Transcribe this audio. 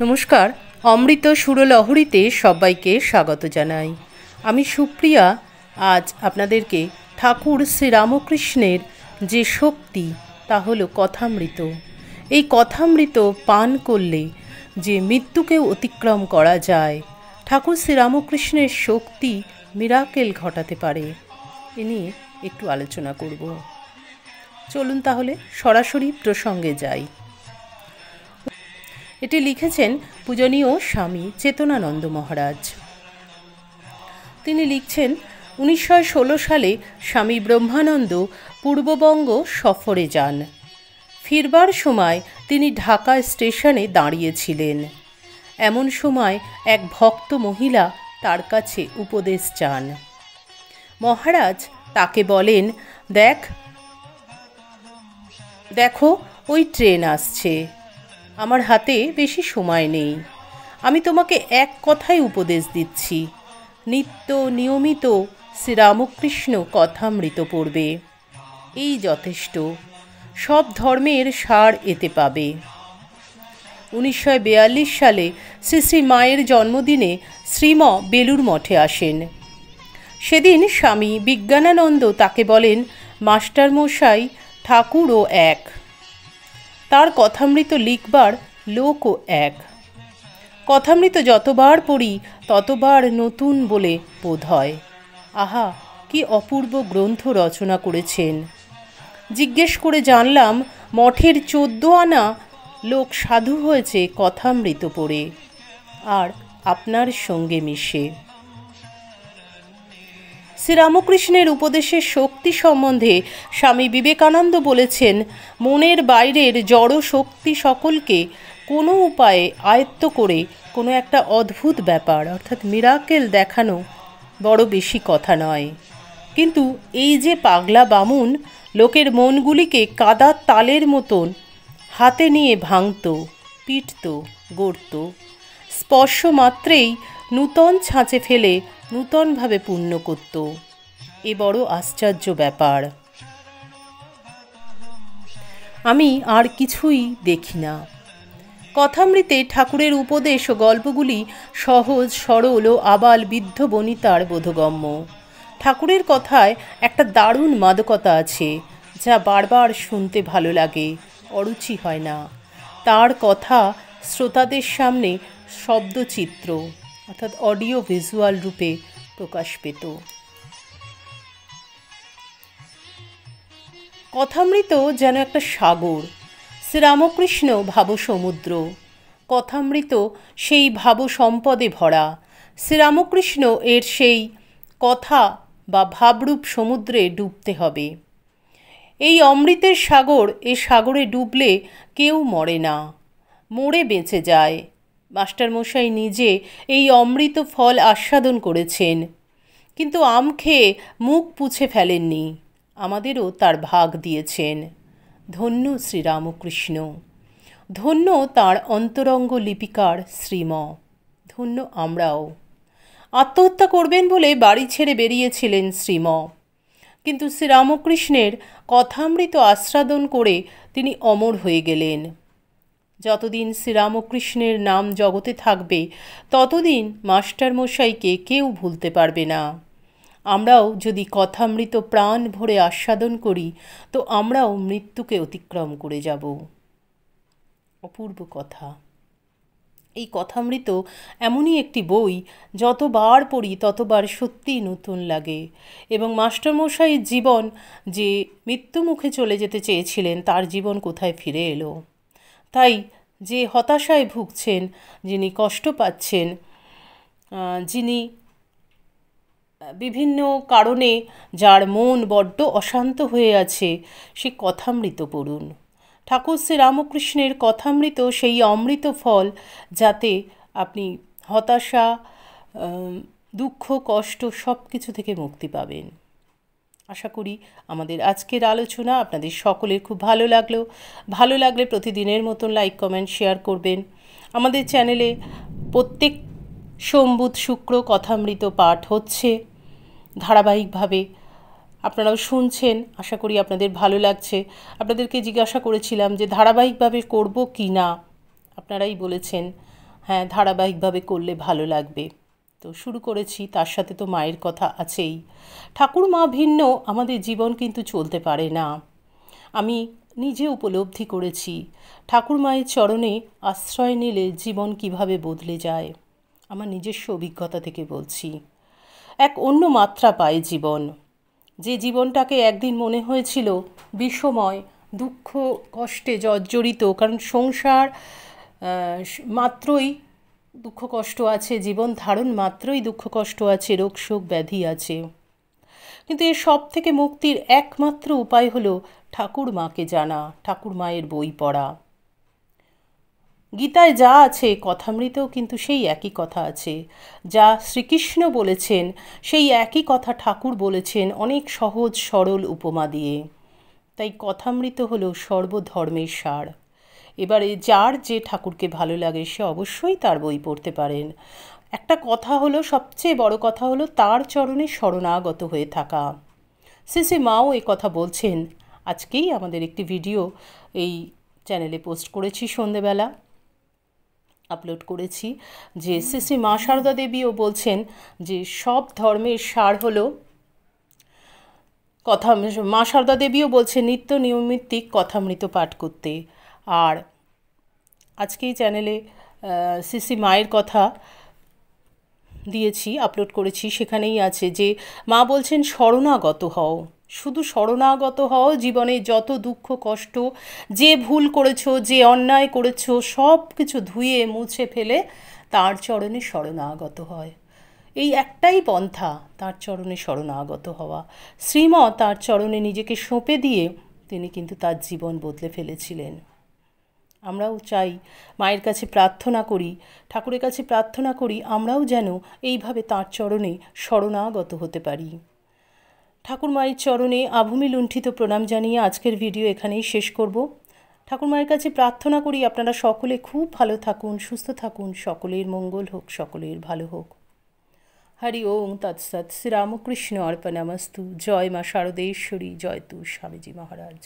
নমস্কার, অমৃত সুরলহরীতে সবাইকে স্বাগত জানাই। আমি সুপ্রিয়া। আজ আপনাদেরকে ঠাকুর শ্রীরামকৃষ্ণের যে শক্তি তা হলো কথামৃত। এই কথামৃত পান করলে যে মৃত্যুকেও অতিক্রম করা যায়, ঠাকুর শ্রীরামকৃষ্ণের শক্তি মিরাকেল ঘটাতে পারে, এ নিয়ে একটু আলোচনা করব। চলুন তাহলে সরাসরি প্রসঙ্গে যাই। এটি লিখেছেন পূজনীয় স্বামী চেতনানন্দ মহারাজ। তিনি লিখছেন, 1916 সালে স্বামী ব্রহ্মানন্দ পূর্ববঙ্গ সফরে যান। ফিরবার সময় তিনি ঢাকা স্টেশনে দাঁড়িয়েছিলেন। এমন সময় এক ভক্ত মহিলা তার কাছে উপদেশ চান। মহারাজ তাকে বলেন, দেখো ওই ট্রেন আসছে, আমার হাতে বেশি সময় নেই। আমি তোমাকে এক কথাই উপদেশ দিচ্ছি, নিত্য নিয়মিত শ্রীরামকৃষ্ণ কথামৃত পড়বে, এই যথেষ্ট। সব ধর্মের সার এতে পাবে। 1942 সালে শ্রী শ্রী মায়ের জন্মদিনে শ্রীম বেলুর মঠে আসেন। সেদিন স্বামী বিজ্ঞানানন্দ তাকে বলেন, মাস্টারমশাই, ঠাকুরও এক, তার কথামৃত লিখবার লোকও এক। কথামৃত যতবার পড়ি ততবার নতুন বলে বোধ হয়। আহা, কি অপূর্ব গ্রন্থ রচনা করেছেন। জিজ্ঞেস করে জানলাম, মঠের 14 আনা লোক সাধু হয়েছে কথামৃত পড়ে, আর আপনার সঙ্গে মিশে। শ্রীরামকৃষ্ণের উপদেশের শক্তি সম্বন্ধে স্বামী বিবেকানন্দ বলেছেন, মনের বাইরের জড় শক্তি সকলকে কোনো উপায়ে আয়ত্ত করে কোনো একটা অদ্ভুত ব্যাপার অর্থাৎ মিরাকেল দেখানো বড় বেশি কথা নয়। কিন্তু এই যে পাগলা বামুন লোকের মনগুলিকে কাদার তালের মতন হাতে নিয়ে ভাঙত, পিটত, গড়ত, স্পর্শ মাত্রেই নূতন ছাঁচে ফেলে নূতনভাবে পূর্ণ করত, এ বড় আশ্চর্য ব্যাপার। আমি আর কিছুই দেখি না। কথামৃতে ঠাকুরের উপদেশ ও গল্পগুলি সহজ সরল ও আবাল বৃদ্ধ বনিতার বোধগম্য। ঠাকুরের কথায় একটা দারুণ মাদকতা আছে, যা বারবার শুনতে ভালো লাগে, অরুচি হয় না। তার কথা শ্রোতাদের সামনে শব্দচিত্র অর্থাৎ অডিও ভিজুয়াল রূপে প্রকাশ পেত। কথামৃত যেন একটা সাগর, শ্রীরামকৃষ্ণ ভাবসমুদ্র। কথামৃত সেই ভাব সম্পদে ভরা। শ্রীরামকৃষ্ণ এর সেই কথা বা ভাবরূপ সমুদ্রে ডুবতে হবে। এই অমৃতের সাগর, এ সাগরে ডুবলে কেউ মরে না, মরে বেঁচে যায়। মাস্টারমশাই নিজে এই অমৃত ফল আস্বাদন করেছেন, কিন্তু আম খেয়ে মুখ পুছে ফেলেননি, আমাদেরও তার ভাগ দিয়েছেন। ধন্য শ্রীরামকৃষ্ণ, ধন্য তাঁর অন্তরঙ্গ লিপিকার শ্রীম, ধন্য আমরাও। আত্মহত্যা করবেন বলে বাড়ি ছেড়ে বেরিয়েছিলেন শ্রীম, কিন্তু শ্রীরামকৃষ্ণের কথামৃত আস্বাদন করে তিনি অমর হয়ে গেলেন। যতদিন শ্রীরামকৃষ্ণের নাম জগতে থাকবে ততদিন মাস্টারমশাইকে কেউ ভুলতে পারবে না। আমরাও যদি কথামৃত প্রাণ ভরে আস্বাদন করি তো আমরাও মৃত্যুকে অতিক্রম করে যাব। অপূর্ব কথা। এই কথামৃত এমনই একটি বই, যতবার পড়ি ততবার সত্যিই নতুন লাগে। এবং মাস্টারমশাইয়ের জীবন, যে মৃত্যুমুখে চলে যেতে চেয়েছিলেন, তার জীবন কোথায় ফিরে এলো। তাই যে হতাশায় ভুগছেন, যিনি কষ্ট পাচ্ছেন, যিনি বিভিন্ন কারণে যার মন বড্ড অশান্ত হয়ে আছে, সে কথামৃত পড়ুন। ঠাকুর শ্রীরামকৃষ্ণের কথামৃত সেই অমৃত ফল, যাতে আপনি হতাশা, দুঃখ, কষ্ট সব কিছু থেকে মুক্তি পাবেন। আশা করি আমাদের আজকের আলোচনা আপনাদের সকলের খুব ভালো লাগলে প্রতিদিনের মতন লাইক, কমেন্ট, শেয়ার করবেন। আমাদের চ্যানেলে প্রত্যেক সোম, বুধ, শুক্র কথামৃত পাঠ হচ্ছে ধারাবাহিকভাবে। আপনারাও শুনছেন, আশা করি আপনাদের ভালো লাগছে। আপনাদেরকে জিজ্ঞাসা করেছিলাম যে ধারাবাহিকভাবে করব কি না, আপনারাই বলেছেন হ্যাঁ ধারাবাহিকভাবে করলে ভালো লাগবে। তো শুরু করেছি, তার সাথে তো মায়ের কথা আছেই। ঠাকুর মা ভিন্ন আমাদের জীবন কিন্তু চলতে পারে না। আমি নিজে উপলব্ধি করেছি ঠাকুর মায়ের চরণে আশ্রয় নিলে জীবন কিভাবে বদলে যায়। আমার নিজস্ব অভিজ্ঞতা থেকে বলছি, এক অন্য মাত্রা পায় জীবন। যে জীবনটাকে একদিন মনে হয়েছিল বিষময়, দুঃখ কষ্টে জর্জরিত, কারণ সংসার মাত্রই দুঃখ কষ্ট আছে, জীবন ধারণ মাত্রই দুঃখ কষ্ট আছে, রোগ শোক ব্যাধি আছে। কিন্তু এর সব থেকে মুক্তির একমাত্র উপায় হলো ঠাকুর মাকে জানা, ঠাকুর মায়ের বই পড়া। গীতায় যা আছে কথামৃতেও কিন্তু সেই একই কথা আছে। যা শ্রীকৃষ্ণ বলেছেন সেই একই কথা ঠাকুর বলেছেন অনেক সহজ সরল উপমা দিয়ে। তাই কথামৃত হলো সর্বধর্মের সার। এবারে যার যে ঠাকুরকে ভালো লাগে সে অবশ্যই তার বই পড়তে পারেন। একটা কথা হলো, সবচেয়ে বড় কথা হলো তার চরণে শরণাগত হয়ে থাকা। শ্রী মাও এই কথা বলছেন। আজকেই আমাদের একটি ভিডিও এই চ্যানেলে পোস্ট করেছি, সন্ধেবেলা আপলোড করেছি, যে শ্রী মা সারদা দেবীও বলছেন যে সব ধর্মের সার হলো কথা। মা সারদা দেবীও বলছেন নিত্য নৈমিত্তিক কথামৃত পাঠ করতে। আর আজকেই চ্যানেলে শ্রী মায়ের কথা দিয়েছি, আপলোড করেছি, সেখানেই আছে যে মা বলছেন শরণাগত হও, শুধু শরণাগত হও। জীবনে যত দুঃখ কষ্ট, যে ভুল করেছো, যে অন্যায় করেছো, সব কিছু ধুয়ে মুছে ফেলে তার চরণে শরণাগত হয়। এই একটাই পন্থা, তার চরণে শরণাগত হওয়া। শ্রীম তার চরণে নিজেকে সঁপে দিয়ে তিনি কিন্তু তার জীবন বদলে ফেলেছিলেন। আমরাও চাই, মায়ের কাছে প্রার্থনা করি, ঠাকুরের কাছে প্রার্থনা করি আমরাও যেন এইভাবে তাঁর চরণে শরণাগত হতে পারি। ঠাকুর মায়ের চরণে আভূমি লুণ্ঠিত প্রণাম জানিয়ে আজকের ভিডিও এখানেই শেষ করব। ঠাকুর মায়ের কাছে প্রার্থনা করি আপনারা সকলে খুব ভালো থাকুন, সুস্থ থাকুন, সকলের মঙ্গল হোক, সকলের ভালো হোক। হরি ওম তৎসৎ। শ্রীরামকৃষ্ণ অর্পণমস্তু। জয় মা শারদেশ্বরী, জয় তু স্বামীজি মহারাজ।